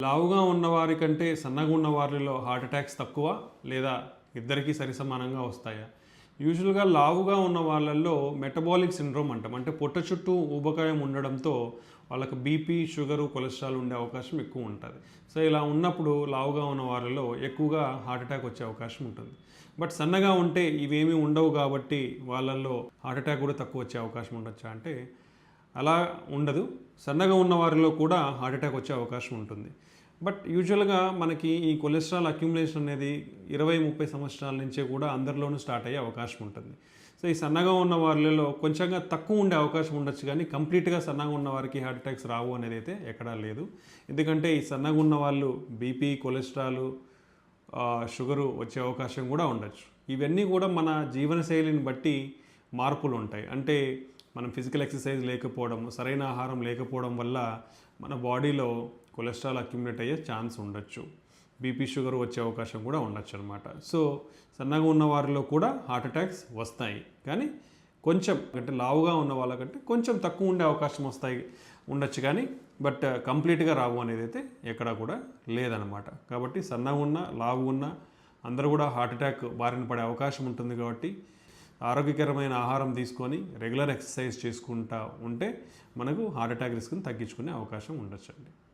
లావుగా ఉన్నవారి కంటే సన్నగా ఉన్న వారిలో హార్ట్ అటాక్స్ తక్కువ లేదా ఇద్దరికీ సరిసమానంగా వస్తాయా? యూజువల్గా లావుగా ఉన్న వాళ్ళల్లో మెటబాలిక్ సిండ్రోమ్ అంటాం. అంటే పొట్ట చుట్టూ ఊబకాయం ఉండడంతో వాళ్ళకి బీపీ, షుగరు, కొలెస్ట్రాల్ ఉండే అవకాశం ఎక్కువ ఉంటుంది. సో ఇలా ఉన్నప్పుడు లావుగా ఉన్న వాళ్ళలో ఎక్కువగా హార్ట్ అటాక్ వచ్చే అవకాశం ఉంటుంది. బట్ సన్నగా ఉంటే ఇవేమీ ఉండవు కాబట్టి వాళ్ళల్లో హార్ట్ అటాక్ కూడా తక్కువ వచ్చే అవకాశం ఉండొచ్చా అంటే అలా ఉండదు. సన్నగా ఉన్న వారిలో కూడా హార్ట్ అటాక్ వచ్చే అవకాశం ఉంటుంది. బట్ యూజువల్గా మనకి ఈ కొలెస్ట్రాల్ అక్యుములేషన్ అనేది 20-30 సంవత్సరాల నుంచే కూడా అందరిలోనూ స్టార్ట్ అయ్యే అవకాశం ఉంటుంది. సో ఈ సన్నగా ఉన్న వాళ్ళలో కొంచెంగా తక్కువ ఉండే అవకాశం ఉండొచ్చు, కానీ కంప్లీట్గా సన్నగా ఉన్న వారికి హార్ట్ అటాక్స్ రావు అనేది అయితే ఎక్కడా లేదు. ఎందుకంటే ఈ సన్నగా ఉన్న వాళ్ళు బీపీ, కొలెస్ట్రాల్, షుగరు వచ్చే అవకాశం కూడా ఉండొచ్చు. ఇవన్నీ కూడా మన జీవనశైలిని బట్టి మార్పులు ఉంటాయి. అంటే మనం ఫిజికల్ ఎక్సర్సైజ్ లేకపోవడం, సరైన ఆహారం లేకపోవడం వల్ల మన బాడీలో కొలెస్ట్రాల్ అక్యుములేట్ అయ్యే ఛాన్స్ ఉండొచ్చు. బీపీ, షుగర్ వచ్చే అవకాశం కూడా ఉండొచ్చు అనమాట. సో సన్నగా ఉన్న వారిలో కూడా హార్ట్ అటాక్స్ వస్తాయి, కానీ కొంచెం అంటే లావుగా ఉన్న వాళ్ళకంటే కొంచెం తక్కువ ఉండే అవకాశం ఉండొచ్చు, కానీ బట్ కంప్లీట్గా రావు అనేది అయితే ఎక్కడా కూడా లేదనమాట. కాబట్టి సన్నగా ఉన్న, లావు ఉన్న అందరూ కూడా హార్ట్ అటాక్ బారిన పడే అవకాశం ఉంటుంది. కాబట్టి ఆరోగ్యకరమైన ఆహారం తీసుకొని రెగ్యులర్ ఎక్సర్సైజ్ చేసుకుంటూ ఉంటే మనకు హార్ట్ అటాక్ రిస్క్ని తగ్గించుకునే అవకాశం ఉండొచ్చండి.